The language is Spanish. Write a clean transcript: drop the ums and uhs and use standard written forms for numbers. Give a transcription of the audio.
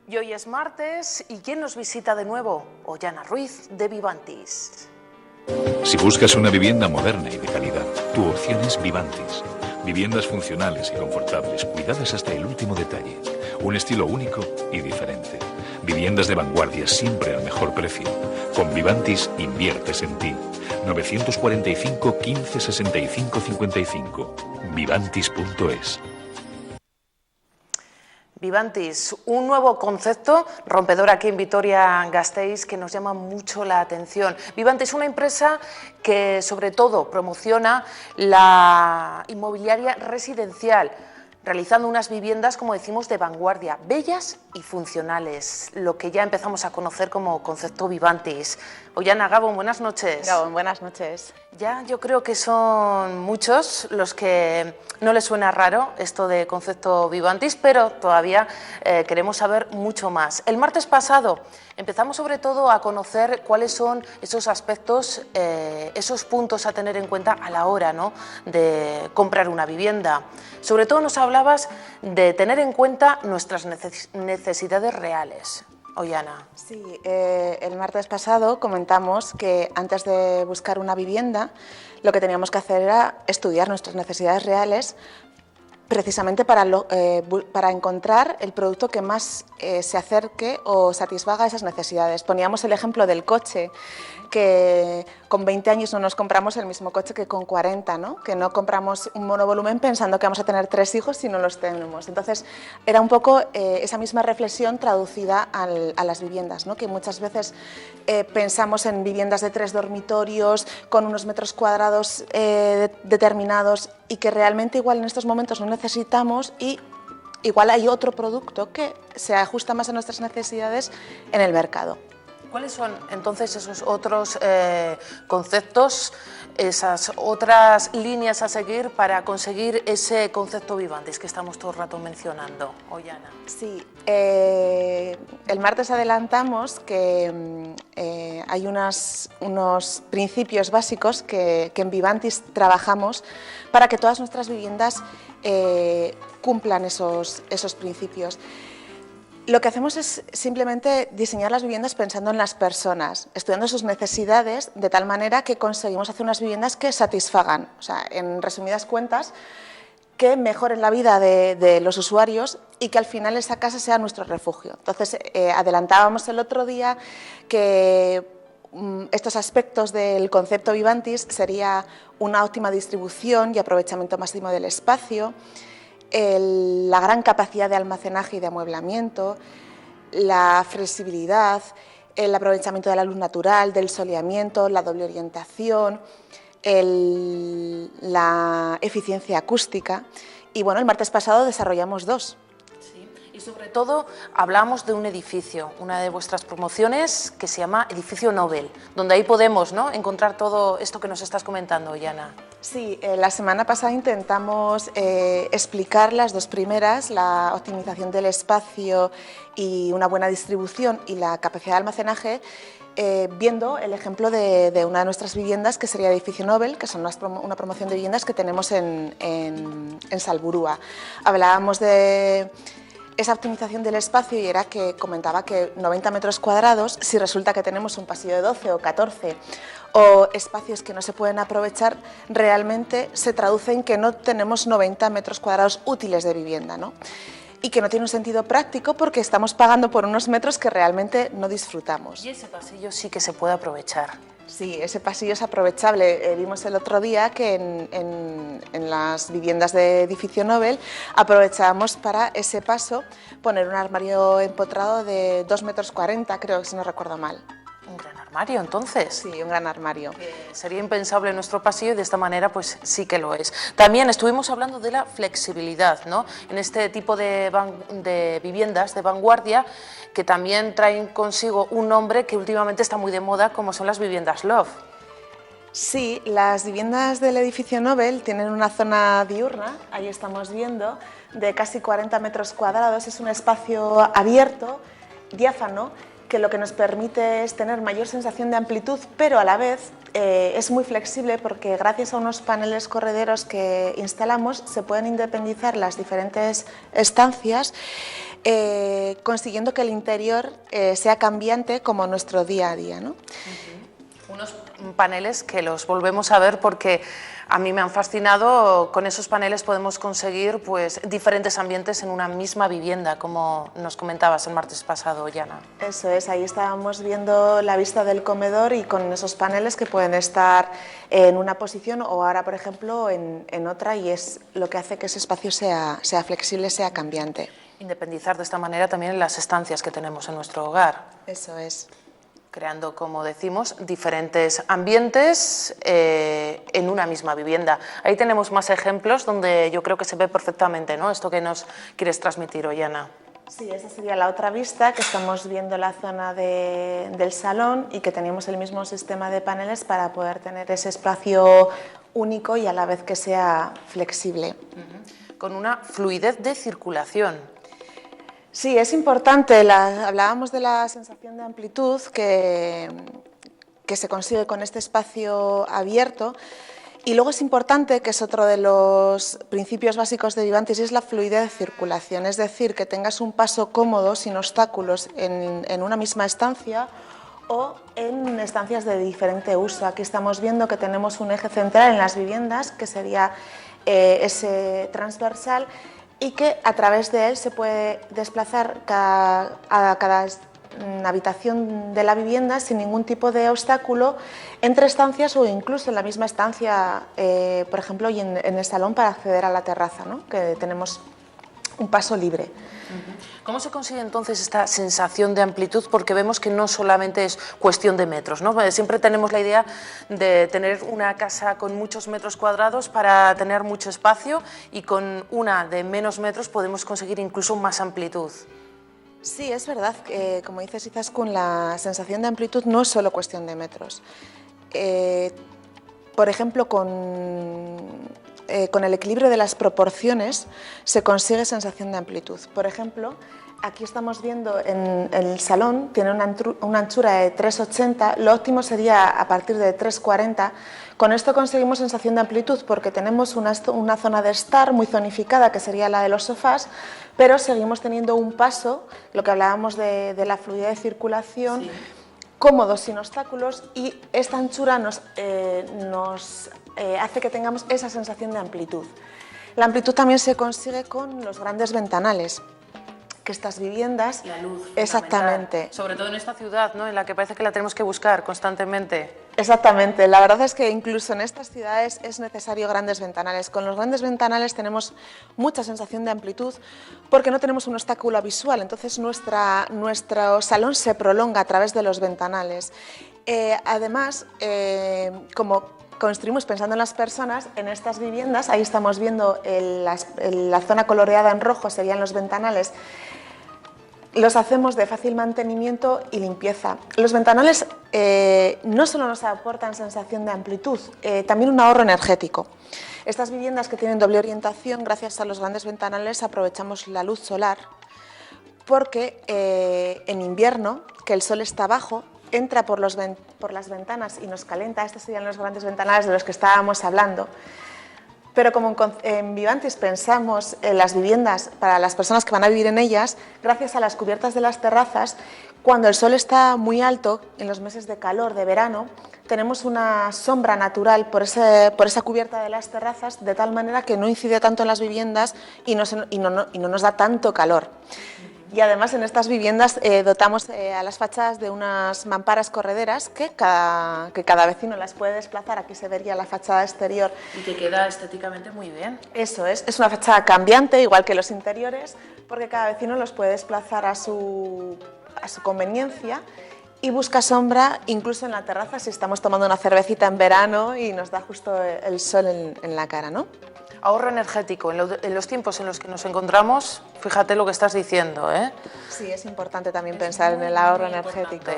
Y hoy es martes, ¿y quién nos visita de nuevo? Ollana Ruiz, de Vivantis. Si buscas una vivienda moderna y de calidad, tu opción es Vivantis. Viviendas funcionales y confortables, cuidadas hasta el último detalle. Un estilo único y diferente. Viviendas de vanguardia siempre al mejor precio. Con Vivantis inviertes en ti. 945 15 65 55. Vivantis.es. Vivantis, un nuevo concepto rompedor aquí en Vitoria-Gasteiz que nos llama mucho la atención. Vivantis es una empresa que sobre todo promociona la inmobiliaria residencial, realizando unas viviendas, como decimos, de vanguardia, bellas y funcionales, lo que ya empezamos a conocer como concepto Vivantis. Ollana, Gabón, buenas noches. Gabón, buenas noches. Ya yo creo que son muchos los que no les suena raro esto de concepto Vivantis, pero todavía queremos saber mucho más. El martes pasado empezamos sobre todo a conocer cuáles son esos aspectos, esos puntos a tener en cuenta a la hora, ¿no?, de comprar una vivienda. Sobre todo nos hablabas de tener en cuenta nuestras necesidades reales. Ollana. Sí, el martes pasado comentamos que antes de buscar una vivienda lo que teníamos que hacer era estudiar nuestras necesidades reales, precisamente para encontrar el producto que más se acerque o satisfaga esas necesidades. Poníamos el ejemplo del coche, que con 20 años no nos compramos el mismo coche que con 40, ¿no? Que no compramos un monovolumen pensando que vamos a tener 3 hijos si no los tenemos. Entonces, era un poco esa misma reflexión traducida a las viviendas, ¿no? Que muchas veces pensamos en viviendas de 3 dormitorios, con unos metros cuadrados determinados, y que realmente igual en estos momentos no necesitamos, y igual hay otro producto que se ajusta más a nuestras necesidades en el mercado. ¿Cuáles son entonces esos otros conceptos, esas otras líneas a seguir para conseguir ese concepto Vivantis que estamos todo el rato mencionando, Ollana? Sí, el martes adelantamos que hay unos principios básicos que en Vivantis trabajamos para que todas nuestras viviendas cumplan esos principios. Lo que hacemos es simplemente diseñar las viviendas pensando en las personas, estudiando sus necesidades de tal manera que conseguimos hacer unas viviendas que satisfagan, o sea, en resumidas cuentas, que mejoren la vida de los usuarios y que al final esa casa sea nuestro refugio. Entonces, adelantábamos el otro día que estos aspectos del concepto Vivantis sería una óptima distribución y aprovechamiento máximo del espacio, la gran capacidad de almacenaje y de amueblamiento, la flexibilidad, el aprovechamiento de la luz natural, del soleamiento, la doble orientación, la eficiencia acústica. Y bueno, el martes pasado desarrollamos 2. Y sobre todo hablamos de un edificio, una de vuestras promociones que se llama Edificio Nobel, donde ahí podemos, ¿no?, encontrar todo esto que nos estás comentando, Ollana. Sí, la semana pasada intentamos explicar las 2 primeras, la optimización del espacio y una buena distribución y la capacidad de almacenaje, viendo el ejemplo de una de nuestras viviendas, que sería Edificio Nobel, que son una promoción de viviendas que tenemos en Salburua. Hablábamos de esa optimización del espacio y era que comentaba que 90 metros cuadrados, si resulta que tenemos un pasillo de 12 o 14 o espacios que no se pueden aprovechar, realmente se traduce en que no tenemos 90 metros cuadrados útiles de vivienda, ¿no? Y que no tiene un sentido práctico porque estamos pagando por unos metros que realmente no disfrutamos. Y ese pasillo sí que se puede aprovechar. Sí, ese pasillo es aprovechable. Vimos el otro día que en las viviendas de Edificio Nobel aprovechábamos para ese paso poner un armario empotrado de 2,40 metros, creo, si no recuerdo mal. Un gran armario, entonces. Sí, un gran armario. Sería impensable en nuestro pasillo y de esta manera pues sí que lo es. También estuvimos hablando de la flexibilidad, ¿no?, en este tipo de viviendas de vanguardia, que también traen consigo un nombre que últimamente está muy de moda, como son las viviendas Love. Sí, las viviendas del Edificio Nobel tienen una zona diurna, ahí estamos viendo, de casi 40 metros cuadrados. Es un espacio abierto, diáfano, que lo que nos permite es tener mayor sensación de amplitud, pero a la vez es muy flexible porque gracias a unos paneles correderos que instalamos se pueden independizar las diferentes estancias, consiguiendo que el interior sea cambiante como nuestro día a día, ¿no? Unos paneles que los volvemos a ver porque a mí me han fascinado. Con esos paneles podemos conseguir pues, diferentes ambientes en una misma vivienda, como nos comentabas el martes pasado, Yana. Eso es, ahí estábamos viendo la vista del comedor y con esos paneles que pueden estar en una posición o ahora, por ejemplo, en otra, y es lo que hace que ese espacio sea flexible, sea cambiante. Independizar de esta manera también las estancias que tenemos en nuestro hogar. Eso es. Creando, como decimos, diferentes ambientes en una misma vivienda. Ahí tenemos más ejemplos donde yo creo que se ve perfectamente, ¿no? Esto que nos quieres transmitir hoy, Ana. Sí, esa sería la otra vista, que estamos viendo la zona del salón y que teníamos el mismo sistema de paneles para poder tener ese espacio único y a la vez que sea flexible. Con una fluidez de circulación. Sí, es importante. Hablábamos de la sensación de amplitud que se consigue con este espacio abierto, y luego es importante, que es otro de los principios básicos de Vivantis, es la fluidez de circulación, es decir, que tengas un paso cómodo, sin obstáculos, en una misma estancia o en estancias de diferente uso. Aquí estamos viendo que tenemos un eje central en las viviendas, que sería ese transversal, y que a través de él se puede desplazar a cada habitación de la vivienda sin ningún tipo de obstáculo, entre estancias o incluso en la misma estancia, por ejemplo, y en el salón para acceder a la terraza, ¿no? Que tenemos un paso libre. ¿Cómo se consigue entonces esta sensación de amplitud? Porque vemos que no solamente es cuestión de metros, ¿no? Siempre tenemos la idea de tener una casa con muchos metros cuadrados para tener mucho espacio, y con una de menos metros podemos conseguir incluso más amplitud. Sí, es verdad, como dices Izaskun, la sensación de amplitud no es solo cuestión de metros. Por ejemplo, con el equilibrio de las proporciones se consigue sensación de amplitud. Por ejemplo, aquí estamos viendo en el salón, tiene una anchura de 3,80, lo óptimo sería a partir de 3,40. Con esto conseguimos sensación de amplitud porque tenemos una zona de estar muy zonificada, que sería la de los sofás, pero seguimos teniendo un paso, lo que hablábamos de la fluidez de circulación, sí, cómodo, sin obstáculos, y esta anchura nos hace que tengamos esa sensación de amplitud. La amplitud también se consigue con los grandes ventanales, que estas viviendas... La luz. Exactamente. Sobre todo en esta ciudad, ¿no? En la que parece que la tenemos que buscar constantemente. Exactamente. La verdad es que incluso en estas ciudades es necesario grandes ventanales. Con los grandes ventanales tenemos mucha sensación de amplitud porque no tenemos un obstáculo visual, entonces nuestro salón se prolonga a través de los ventanales. Además, como construimos pensando en las personas, en estas viviendas, ahí estamos viendo la zona coloreada en rojo, serían los ventanales, los hacemos de fácil mantenimiento y limpieza. Los ventanales no solo nos aportan sensación de amplitud, también un ahorro energético. Estas viviendas que tienen doble orientación, gracias a los grandes ventanales aprovechamos la luz solar, porque en invierno, que el sol está bajo, entra por las ventanas y nos calienta. Estos serían los grandes ventanales de los que estábamos hablando. Pero como en Vivantis pensamos en las viviendas para las personas que van a vivir en ellas, gracias a las cubiertas de las terrazas, cuando el sol está muy alto, en los meses de calor, de verano, tenemos una sombra natural por esa cubierta de las terrazas, de tal manera que no incide tanto en las viviendas y no nos da tanto calor. Y además en estas viviendas dotamos a las fachadas de unas mamparas correderas que cada vecino las puede desplazar. Aquí se vería la fachada exterior. Y que queda estéticamente muy bien. Eso es una fachada cambiante, igual que los interiores, porque cada vecino los puede desplazar a su conveniencia y busca sombra incluso en la terraza si estamos tomando una cervecita en verano y nos da justo el sol en la cara, ¿no? Ahorro energético. En los tiempos en los que nos encontramos, fíjate lo que estás diciendo, ¿eh? Sí, es importante también pensar en el ahorro energético.